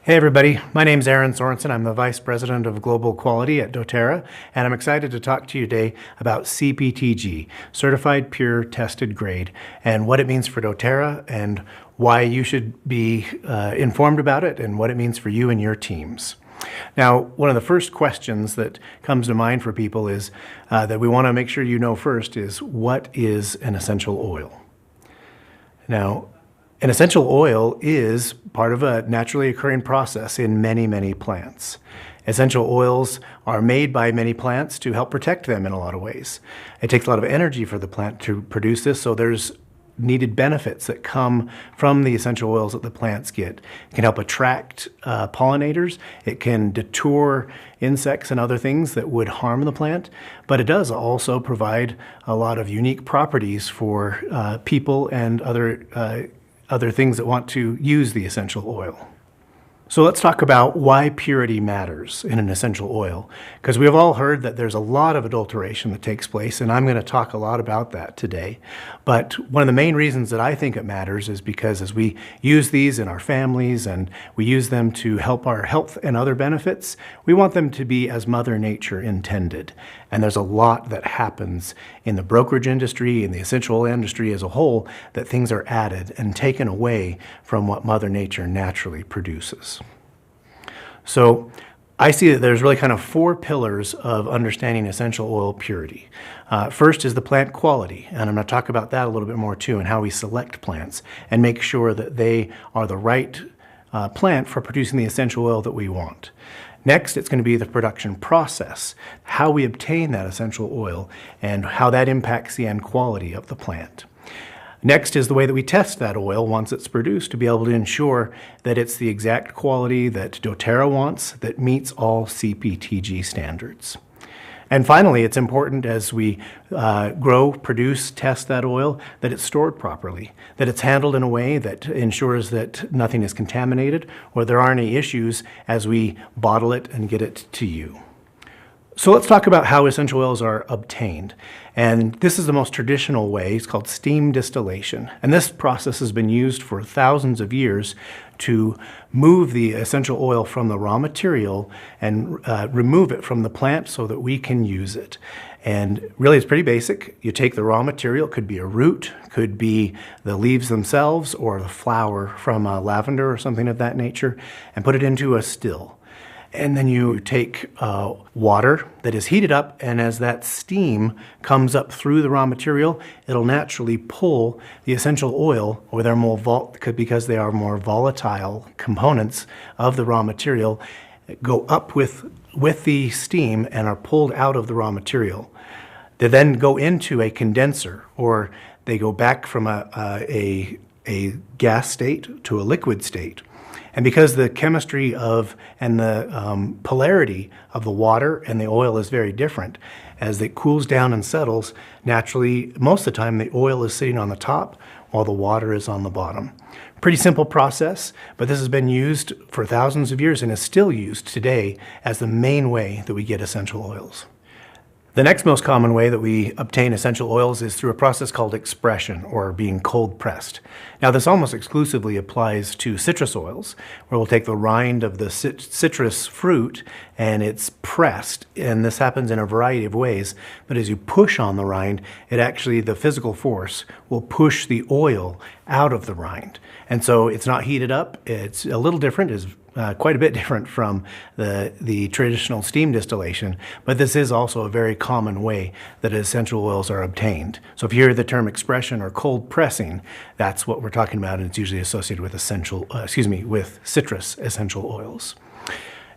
Hey everybody, my name's Aaron Sorensen. I'm the Vice President of Global Quality at doTERRA, and I'm excited to talk to you today about Cptg, Certified Pure Tested Grade, and what it means for doTERRA and why you should be informed about it and what it means for you and your teams. Now, one of the first questions that comes to mind for people is that we want to make sure you know first is, what is an essential oil? Now, an essential oil is part of a naturally occurring process in many plants. Essential oils are made by many plants to help protect them in a lot of ways. It takes a lot of energy for the plant to produce this, so there's needed benefits that come from the essential oils that the plants get. It can help attract pollinators. It can deter insects and other things that would harm the plant, but it does also provide a lot of unique properties for people and other things that want to use the essential oil. So let's talk about why purity matters in an essential oil, because we've all heard that there's a lot of adulteration that takes place, and I'm going to talk a lot about that today. But one of the main reasons that I think it matters is because as we use these in our families and we use them to help our health and other benefits, we want them to be as Mother Nature intended. And there's a lot that happens in the brokerage industry, in the essential oil industry as a whole, that things are added and taken away from what Mother Nature naturally produces. So I see that there's really kind of four pillars of understanding essential oil purity. First is the plant quality, and I'm going to talk about that a little bit more too, and how we select plants and make sure that they are the right plant for producing the essential oil that we want. Next, it's going to be the production process, how we obtain that essential oil and how that impacts the end quality of the plant. Next is the way that we test that oil once it's produced to be able to ensure that it's the exact quality that doTERRA wants that meets all Cptg standards. And finally, it's important as we grow, produce, test that oil, that it's stored properly, that it's handled in a way that ensures that nothing is contaminated or there aren't any issues as we bottle it and get it to you. So let's talk about how essential oils are obtained. And this is the most traditional way. It's called steam distillation. And this process has been used for thousands of years to move the essential oil from the raw material and remove it from the plant so that we can use it. And really, it's pretty basic. You take the raw material, it could be a root, could be the leaves themselves, or the flower from lavender or something of that nature, and put it into a still. And then you take water that is heated up, and as that steam comes up through the raw material, it'll naturally pull the essential oil, or they're more because they are more volatile components of the raw material, go up with the steam and are pulled out of the raw material. They then go into a condenser, or they go back from a gas state to a liquid state. And because the chemistry and the polarity of the water and the oil is very different, as it cools down and settles, naturally, most of the time, the oil is sitting on the top while the water is on the bottom. Pretty simple process, but this has been used for thousands of years and is still used today as the main way that we get essential oils. The next most common way that we obtain essential oils is through a process called expression, or being cold pressed. Now, this almost exclusively applies to citrus oils, where we'll take the rind of the citrus fruit and it's pressed, and this happens in a variety of ways. But as you push on the rind, the physical force will push the oil out of the rind. And so it's not heated up. It's a little different. It's quite a bit different from the traditional steam distillation, but this is also a very common way that essential oils are obtained. So if you hear the term expression or cold pressing, that's what we're talking about, and it's usually associated with with citrus essential oils.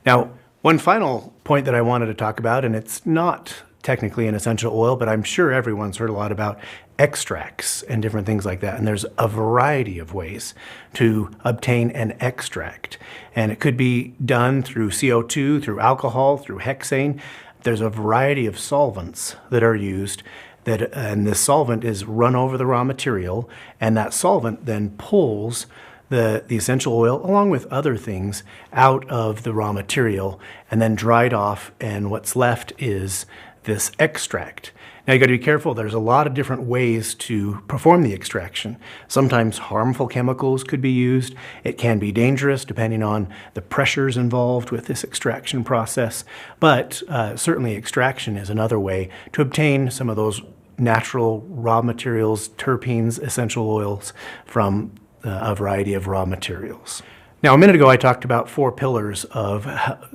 Now, one final point that I wanted to talk about, and it's not technically an essential oil, but I'm sure everyone's heard a lot about extracts and different things like that. And there's a variety of ways to obtain an extract. And it could be done through CO2, through alcohol, through hexane. There's a variety of solvents that are used, and this solvent is run over the raw material, and that solvent then pulls the essential oil, along with other things, out of the raw material and then dried off, and what's left is this extract. Now you got to be careful. There's a lot of different ways to perform the extraction. Sometimes harmful chemicals could be used. It can be dangerous depending on the pressures involved with this extraction process. But certainly extraction is another way to obtain some of those natural raw materials, terpenes, essential oils from a variety of raw materials. Now, a minute ago, I talked about 4 pillars of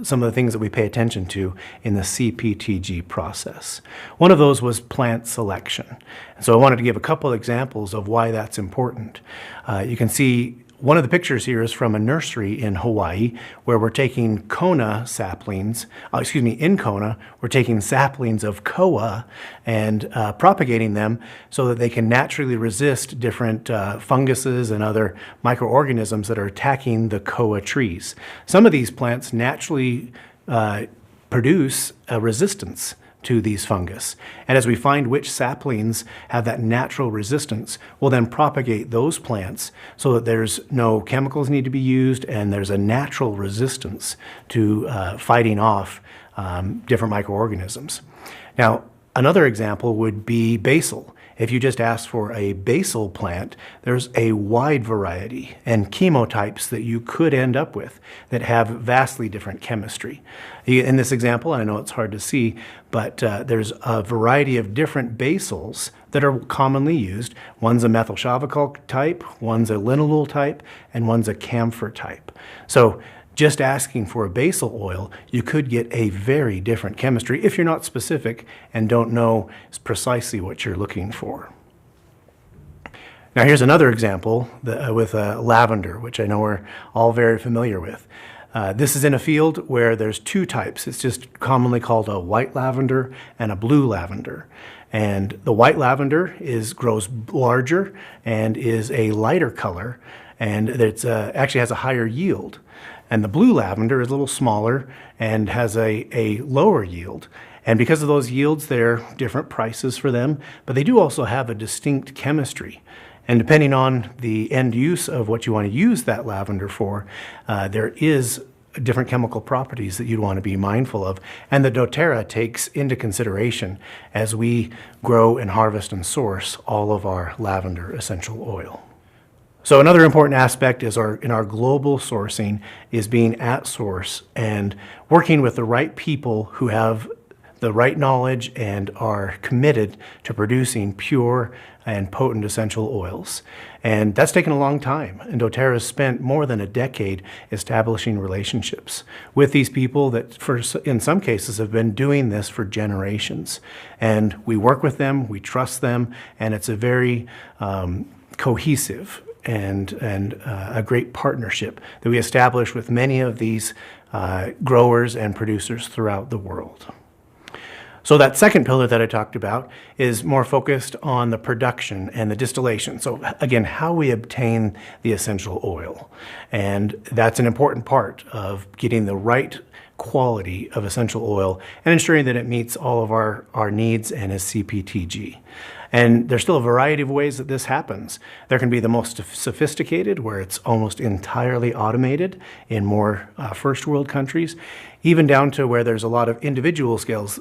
some of the things that we pay attention to in the Cptg process. One of those was plant selection. So I wanted to give a couple of examples of why that's important. You can see one of the pictures here is from a nursery in Hawaii where we're taking Kona saplings, in Kona, we're taking saplings of koa and propagating them so that they can naturally resist different funguses and other microorganisms that are attacking the koa trees. Some of these plants naturally produce a resistance to these fungus. And as we find which saplings have that natural resistance, we'll then propagate those plants so that there's no chemicals need to be used and there's a natural resistance to fighting off different microorganisms. Now, another example would be basil. If you just ask for a basil plant, there's a wide variety and chemotypes that you could end up with that have vastly different chemistry. In this example, I know it's hard to see, but there's a variety of different basils that are commonly used. One's a methylshavicol type, one's a linalool type, and one's a camphor type. So just asking for a basil oil, you could get a very different chemistry if you're not specific and don't know precisely what you're looking for. Now here's another example with lavender, which I know we're all very familiar with. This is in a field where there's 2 types. It's just commonly called a white lavender and a blue lavender. And the white lavender grows larger and is a lighter color, and it actually has a higher yield. And the blue lavender is a little smaller and has a lower yield. And because of those yields, there are different prices for them, but they do also have a distinct chemistry. And depending on the end use of what you want to use that lavender for, there is different chemical properties that you'd want to be mindful of. And the doTERRA takes into consideration as we grow and harvest and source all of our lavender essential oil. So another important aspect is in our global sourcing is being at source and working with the right people who have the right knowledge and are committed to producing pure and potent essential oils. And that's taken a long time. And doTERRA has spent more than a decade establishing relationships with these people that in some cases have been doing this for generations. And we work with them, we trust them, and it's a very cohesive and a great partnership that we establish with many of these growers and producers throughout the world. So that second pillar that I talked about is more focused on the production and the distillation. So again, how we obtain the essential oil. And that's an important part of getting the right quality of essential oil and ensuring that it meets all of our needs and is Cptg. And there's still a variety of ways that this happens. There can be the most sophisticated, where it's almost entirely automated in more first world countries, even down to where there's a lot of individual stills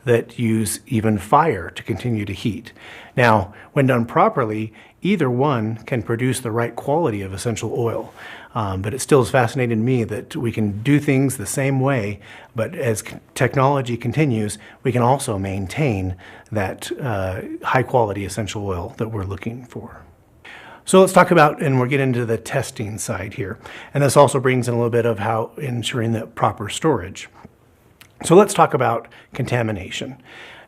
that use even fire to continue to heat. Now, when done properly, either one can produce the right quality of essential oil. But it still is fascinating to me that we can do things the same way, but as technology continues, we can also maintain that high quality essential oil that we're looking for. So let's talk about, and we'll get into the testing side here. And this also brings in a little bit of how ensuring the proper storage. So let's talk about contamination.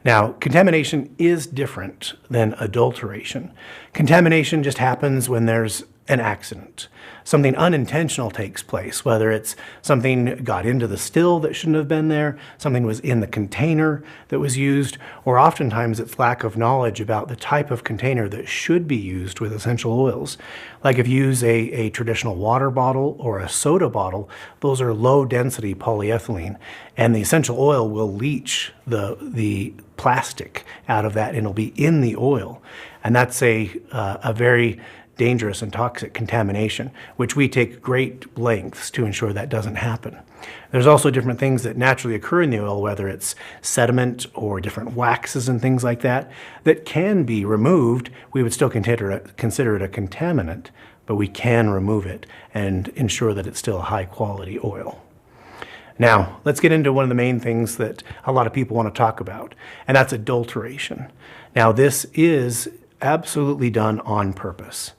Now, contamination is different than adulteration. Contamination just happens when there's an accident. Something unintentional takes place, whether it's something got into the still that shouldn't have been there, something was in the container that was used, or oftentimes it's lack of knowledge about the type of container that should be used with essential oils. Like if you use a traditional water bottle or a soda bottle, those are low density polyethylene, and the essential oil will leach the plastic out of that and it'll be in the oil. And that's a very dangerous and toxic contamination, which we take great lengths to ensure that doesn't happen. There's also different things that naturally occur in the oil, whether it's sediment or different waxes and things like that, that can be removed. We would still consider it a contaminant, but we can remove it and ensure that it's still a high quality oil. Now, let's get into one of the main things that a lot of people want to talk about, and that's adulteration. Now, this is absolutely done on purpose,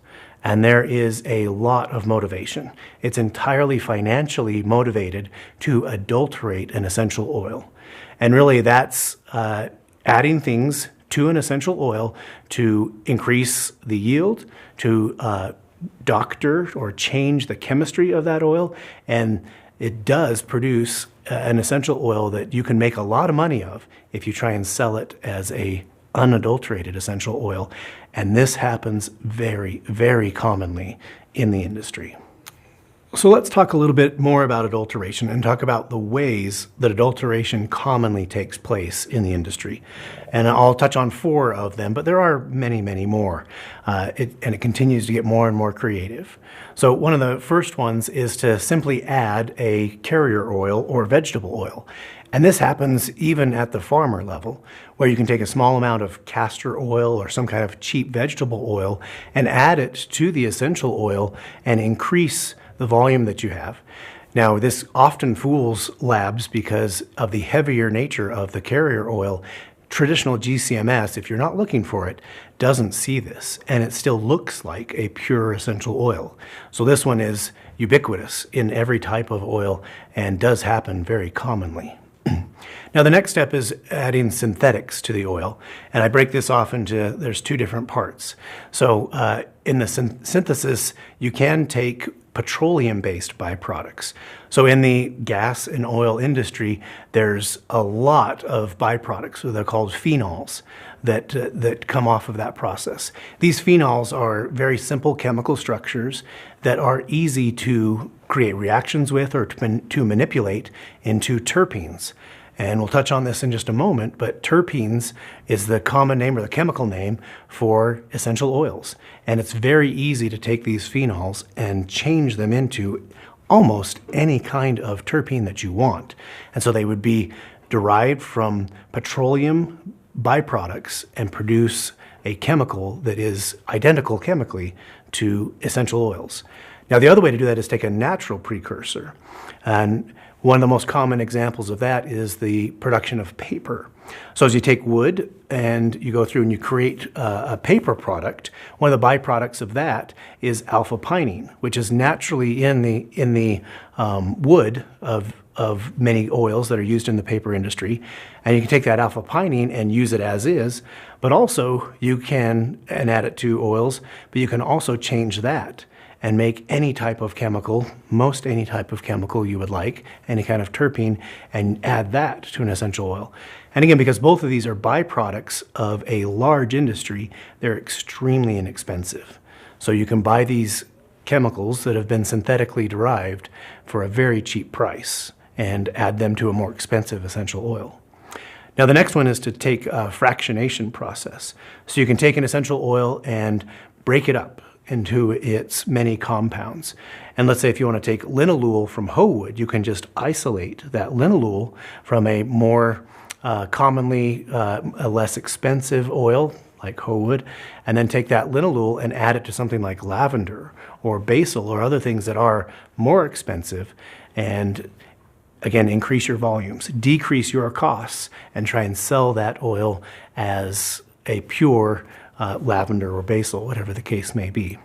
and there is a lot of motivation. It's entirely financially motivated to adulterate an essential oil. And really, that's adding things to an essential oil to increase the yield, to doctor or change the chemistry of that oil, and it does produce an essential oil that you can make a lot of money of if you try and sell it as a unadulterated essential oil. And this happens very, very commonly in the industry. So let's talk a little bit more about adulteration and talk about the ways that adulteration commonly takes place in the industry. And I'll touch on 4 of them, but there are many, many more. It continues to get more and more creative. So one of the first ones is to simply add a carrier oil or vegetable oil. And this happens even at the farmer level, where you can take a small amount of castor oil or some kind of cheap vegetable oil and add it to the essential oil and increase the volume that you have. Now, this often fools labs because of the heavier nature of the carrier oil. Traditional GCMS, if you're not looking for it, doesn't see this, and it still looks like a pure essential oil. So this one is ubiquitous in every type of oil and does happen very commonly. Now, the next step is adding synthetics to the oil, and I break this off into, there's 2 different parts. So in the synthesis, you can take petroleum-based byproducts. So in the gas and oil industry, there's a lot of byproducts, so they're called phenols, that come off of that process. These phenols are very simple chemical structures that are easy to create reactions with or to manipulate into terpenes. And we'll touch on this in just a moment, but terpenes is the common name or the chemical name for essential oils. And it's very easy to take these phenols and change them into almost any kind of terpene that you want. And so they would be derived from petroleum byproducts and produce a chemical that is identical chemically to essential oils. Now, the other way to do that is take a natural precursor. And one of the most common examples of that is the production of paper. So as you take wood and you go through and you create a paper product, one of the byproducts of that is alpha-pinene, which is naturally in the wood of many oils that are used in the paper industry. And you can take that alpha-pinene and use it as is, but also you can add it to oils, but you can also change that and make any type of chemical, most any type of chemical you would like, any kind of terpene, and add that to an essential oil. And again, because both of these are byproducts of a large industry, they're extremely inexpensive. So you can buy these chemicals that have been synthetically derived for a very cheap price and add them to a more expensive essential oil. Now, the next one is to take a fractionation process. So you can take an essential oil and break it up into its many compounds. And let's say if you want to take linalool from hoe wood, you can just isolate that linalool from a more commonly a less expensive oil like hoe wood, and then take that linalool and add it to something like lavender or basil or other things that are more expensive, and again, increase your volumes, decrease your costs, and try and sell that oil as a pure lavender or basil, whatever the case may be.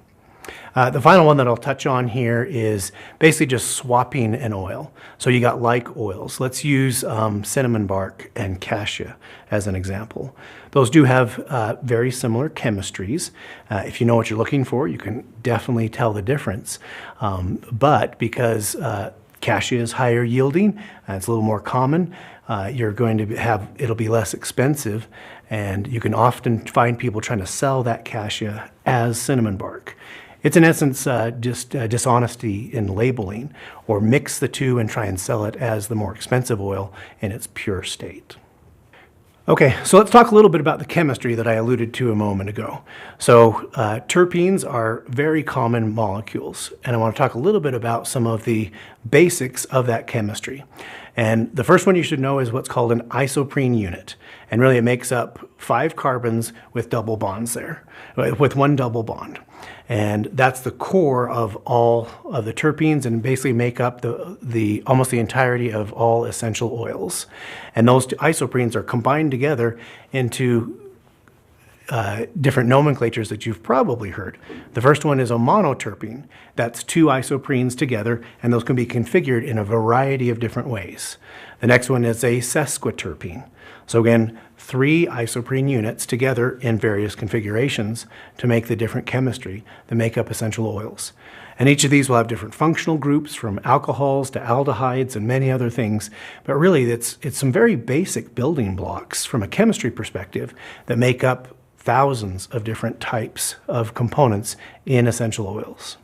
The final one that I'll touch on here is basically just swapping an oil. So you got like oils. Let's use cinnamon bark and cassia as an example. Those do have very similar chemistries. If you know what you're looking for, you can definitely tell the difference. But because cassia is higher yielding, it's a little more common, you're going to have, it'll be less expensive, and you can often find people trying to sell that cassia as cinnamon bark. It's in essence just dishonesty in labeling, or mix the two and try and sell it as the more expensive oil in its pure state. Okay, so let's talk a little bit about the chemistry that I alluded to a moment ago. So terpenes are very common molecules, and I want to talk a little bit about some of the basics of that chemistry. And the first one you should know is what's called an isoprene unit. And really it makes up 5 carbons with double bonds there, with one double bond. And that's the core of all of the terpenes and basically make up the almost the entirety of all essential oils. And those two isoprenes are combined together into different nomenclatures that you've probably heard. The first one is a monoterpene. That's 2 isoprenes together, and those can be configured in a variety of different ways. The next one is a sesquiterpene. So again, 3 isoprene units together in various configurations to make the different chemistry that make up essential oils. And each of these will have different functional groups, from alcohols to aldehydes and many other things. But really, it's some very basic building blocks from a chemistry perspective that make up thousands of different types of components in essential oils.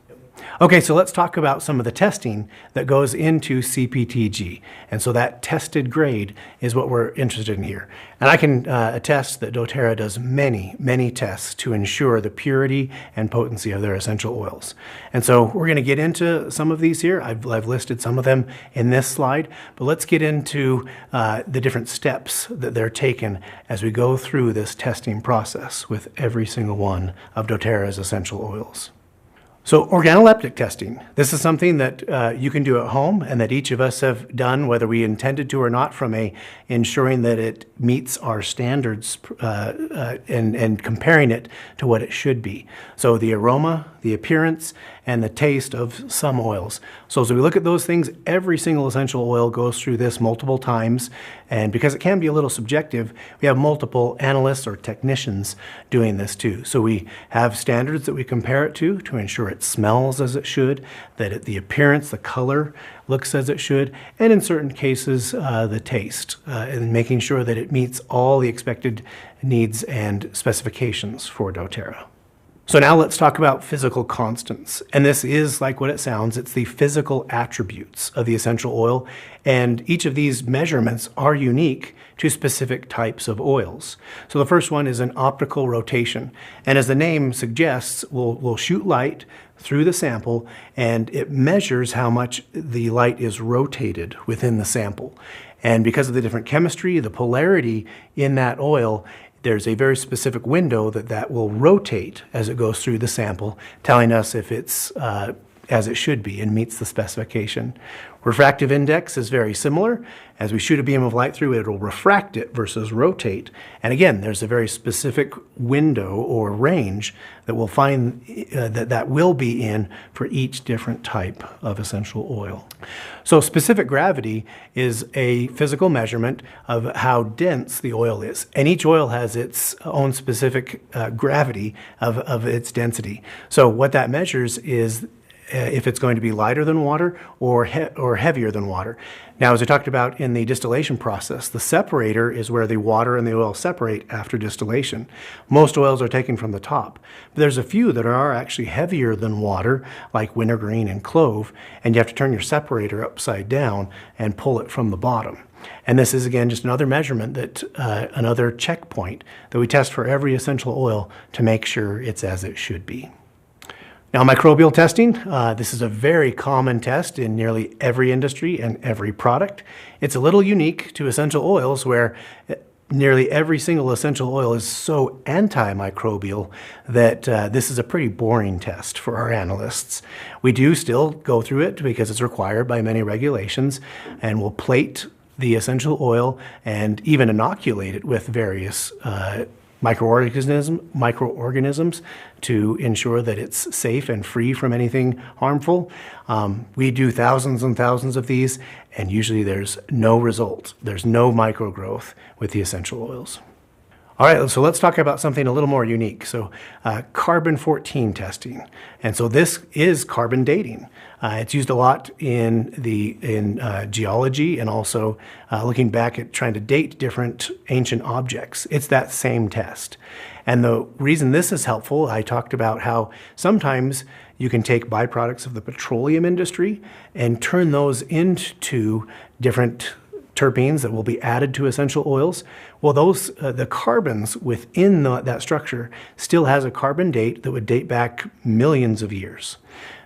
Okay, so let's talk about some of the testing that goes into Cptg. And so that tested grade is what we're interested in here. And I can attest that doTERRA does many, many tests to ensure the purity and potency of their essential oils. And so we're going to get into some of these here. I've listed some of them in this slide, but let's get into the different steps that they're taken as we go through this testing process with every single one of doTERRA's essential oils. So organoleptic testing, this is something that you can do at home and that each of us have done, whether we intended to or not, from ensuring that it meets our standards and comparing it to what it should be. So the aroma, the appearance, and the taste of some oils. So as we look at those things, every single essential oil goes through this multiple times. And because it can be a little subjective, we have multiple analysts or technicians doing this too. So we have standards that we compare it to ensure it smells as it should, that the appearance, the color looks as it should, and in certain cases, the taste, and making sure that it meets all the expected needs and specifications for doTERRA. So now let's talk about physical constants. And this is like what it sounds. It's the physical attributes of the essential oil. And each of these measurements are unique to specific types of oils. So the first one is an optical rotation. And as the name suggests, we'll shoot light through the sample, and it measures how much the light is rotated within the sample. And because of the different chemistry, the polarity in that oil, there's a very specific window that will rotate as it goes through the sample, telling us if it's as it should be and meets the specification. Refractive index is very similar. As we shoot a beam of light through it, it'll refract it versus rotate. And again, there's a very specific window or range that we'll find that will be in for each different type of essential oil. So specific gravity is a physical measurement of how dense the oil is. And each oil has its own specific gravity of its density. So what that measures is if it's going to be lighter than water or heavier than water. Now, as I talked about in the distillation process, the separator is where the water and the oil separate after distillation. Most oils are taken from the top, but there's a few that are actually heavier than water, like wintergreen and clove, and you have to turn your separator upside down and pull it from the bottom. And this is, again, just another measurement, that another checkpoint that we test for every essential oil to make sure it's as it should be. Now, microbial testing, this is a very common test in nearly every industry and every product. It's a little unique to essential oils, where nearly every single essential oil is so antimicrobial that this is a pretty boring test for our analysts. We do still go through it because it's required by many regulations, and we'll plate the essential oil and even inoculate it with various microorganisms to ensure that it's safe and free from anything harmful. We do thousands and thousands of these, and usually there's no result. There's no microgrowth with the essential oils. All right, so let's talk about something a little more unique. So carbon-14 testing. And so this is carbon dating. It's used a lot in geology, and also looking back at trying to date different ancient objects. It's that same test. And the reason this is helpful, I talked about how sometimes you can take byproducts of the petroleum industry and turn those into different terpenes that will be added to essential oils, well, those the carbons within that structure still has a carbon date that would date back millions of years.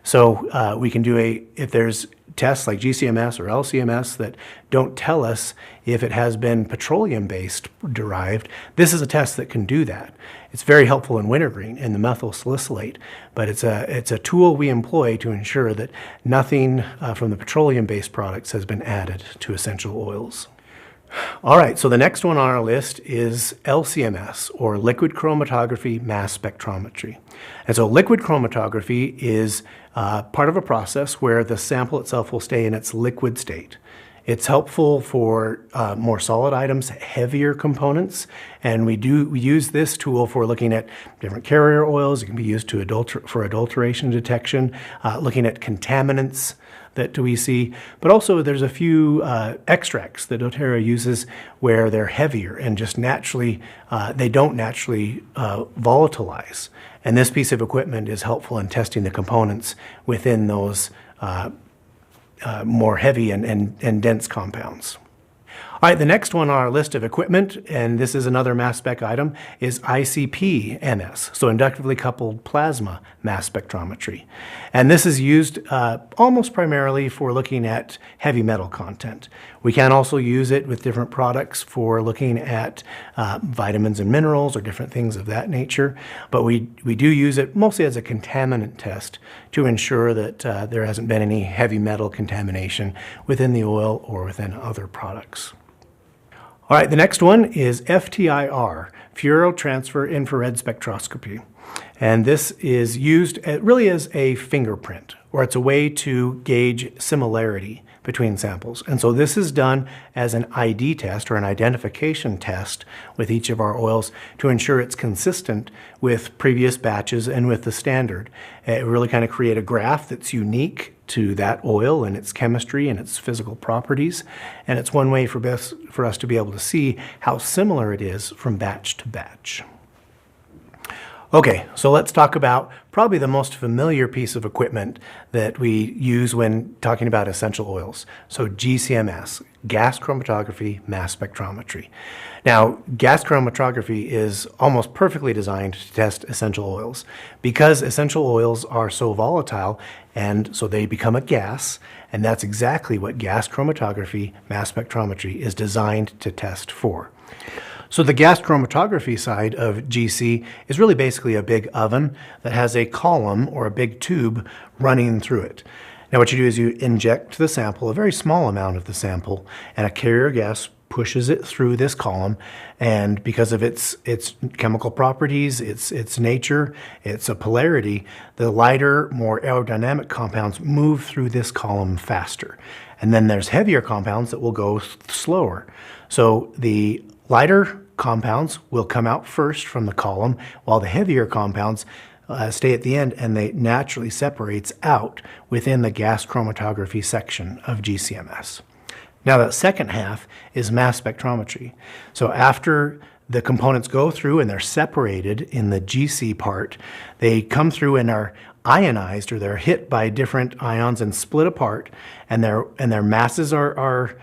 So we can do if there's tests like GCMS or LCMS that don't tell us if it has been petroleum-based derived, this is a test that can do that. It's very helpful in wintergreen in the methyl salicylate, but it's a tool we employ to ensure that nothing from the petroleum-based products has been added to essential oils. All right, so the next one on our list is LCMS, or liquid chromatography mass spectrometry. And so liquid chromatography is part of a process where the sample itself will stay in its liquid state. It's helpful for more solid items, heavier components, and we use this tool for looking at different carrier oils. It can be used for adulteration detection, looking at contaminants that we see, but also there's a few extracts that doTERRA uses where they're heavier and just naturally, they don't naturally volatilize. And this piece of equipment is helpful in testing the components within those more heavy and dense compounds. All right, the next one on our list of equipment, and this is another mass spec item, is ICP-MS, so inductively coupled plasma mass spectrometry. And this is used almost primarily for looking at heavy metal content. We can also use it with different products for looking at vitamins and minerals or different things of that nature, but we do use it mostly as a contaminant test to ensure that there hasn't been any heavy metal contamination within the oil or within other products. All right, the next one is FTIR, Fluorotransfer Infrared Spectroscopy. And this is used really as a fingerprint, or it's a way to gauge similarity between samples. And so this is done as an ID test or an identification test with each of our oils to ensure it's consistent with previous batches and with the standard. It really kind of create a graph that's unique to that oil and its chemistry and its physical properties. And it's one way for us to be able to see how similar it is from batch to batch. Okay, so let's talk about probably the most familiar piece of equipment that we use when talking about essential oils. So GCMS, gas chromatography mass spectrometry. Now, gas chromatography is almost perfectly designed to test essential oils because essential oils are so volatile and so they become a gas, and that's exactly what gas chromatography mass spectrometry is designed to test for. So the gas chromatography side of GC is really basically a big oven that has a column or a big tube running through it. Now what you do is you inject the sample, a very small amount of the sample, and a carrier gas pushes it through this column, and because of its chemical properties, its nature, its polarity, the lighter, more aerodynamic compounds move through this column faster. And then there's heavier compounds that will go slower. So the lighter compounds will come out first from the column, while the heavier compounds stay at the end, and they naturally separates out within the gas chromatography section of GCMS. Now that second half is mass spectrometry. So after the components go through and they're separated in the GC part, they come through and are ionized, or they're hit by different ions and split apart, and their masses are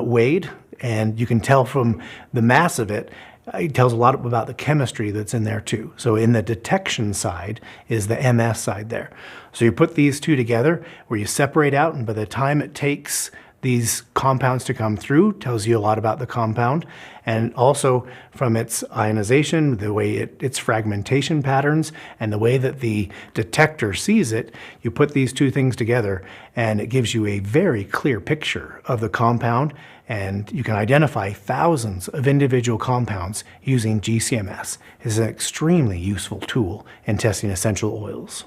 weighed. And you can tell from the mass of it, it tells a lot about the chemistry that's in there too. So in the detection side is the MS side there. So you put these two together where you separate out, and by the time it takes these compounds to come through, tells you a lot about the compound, and also from its ionization, the way its fragmentation patterns, and the way that the detector sees it, you put these two things together and it gives you a very clear picture of the compound, and you can identify thousands of individual compounds using GCMS. It's an extremely useful tool in testing essential oils.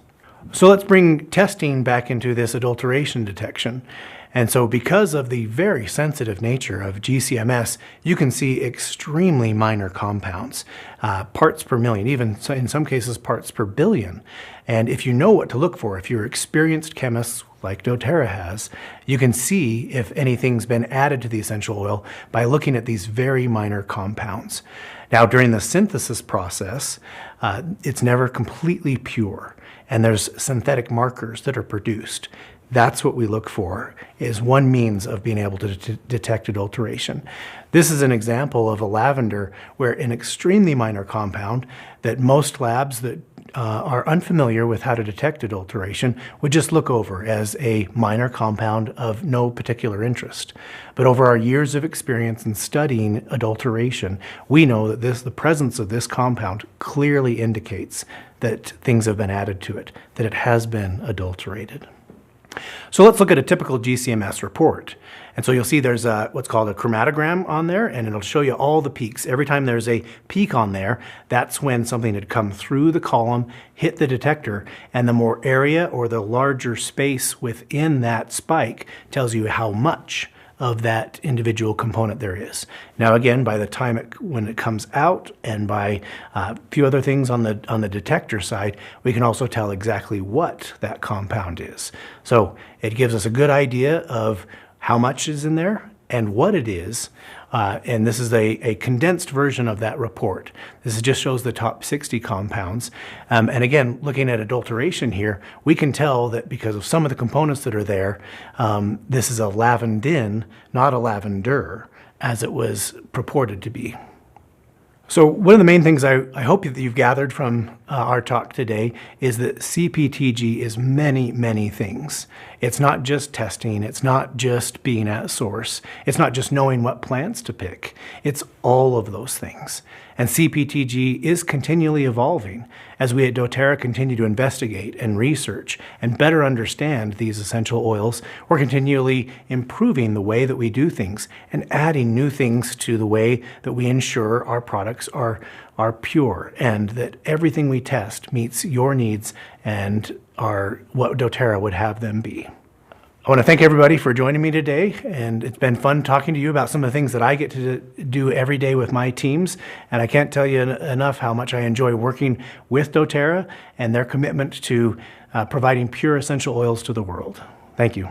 So let's bring testing back into this adulteration detection. And so because of the very sensitive nature of GCMS, you can see extremely minor compounds, parts per million, even in some cases parts per billion. And if you know what to look for, if you're experienced chemists like doTERRA has, you can see if anything's been added to the essential oil by looking at these very minor compounds. Now during the synthesis process, it's never completely pure, and there's synthetic markers that are produced. That's what we look for, is one means of being able to detect adulteration. This is an example of a lavender where an extremely minor compound that most labs that are unfamiliar with how to detect adulteration would just look over as a minor compound of no particular interest. But over our years of experience in studying adulteration, we know that the presence of this compound clearly indicates that things have been added to it, that it has been adulterated. So let's look at a typical GCMS report. And so you'll see there's what's called a chromatogram on there, and it'll show you all the peaks. Every time there's a peak on there, that's when something had come through the column, hit the detector, and the more area or the larger space within that spike tells you how much of that individual component there is. Now again, by the time when it comes out, and by a few other things on the detector side, we can also tell exactly what that compound is. So it gives us a good idea of how much is in there and what it is. And this is a condensed version of that report. This just shows the top 60 compounds. And again, looking at adulteration here, we can tell that because of some of the components that are there, this is a lavandin, not a lavender, as it was purported to be. So one of the main things I hope that you've gathered from our talk today is that Cptg is many, many things. It's not just testing, it's not just being at source, it's not just knowing what plants to pick, it's all of those things. And Cptg is continually evolving as we at doTERRA continue to investigate and research and better understand these essential oils. We're continually improving the way that we do things and adding new things to the way that we ensure our products are pure and that everything we test meets your needs and are what doTERRA would have them be. I want to thank everybody for joining me today, and it's been fun talking to you about some of the things that I get to do every day with my teams, and I can't tell you enough how much I enjoy working with doTERRA and their commitment to providing pure essential oils to the world. Thank you.